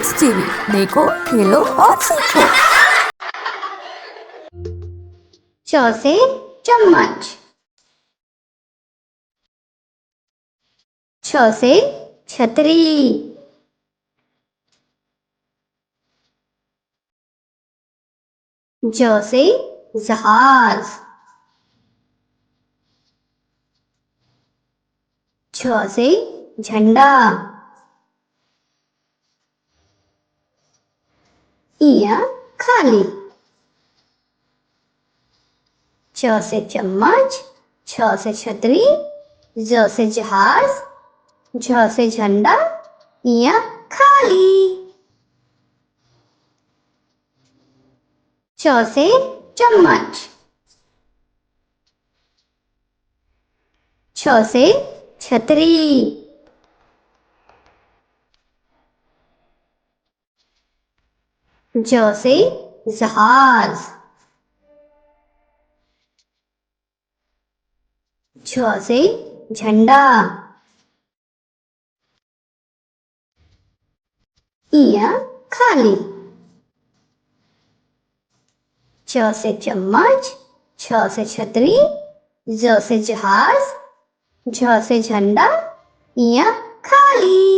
Kids TV देखो खेलो और सीखो। च से चम्मच। छ से छतरी। ज से जहाज। झ से झंडा। इया खाली। च से चम्मच। छ से छतरी। ज से जहाज। झ से झंडा। इया खाली। च से चम्मच। छ से छतरी। ज से जहाज। झ से झंडा। इया खाली। च से चम्मच। छ से छतरी। ज से जहाज। झ से झंडा। इया खाली।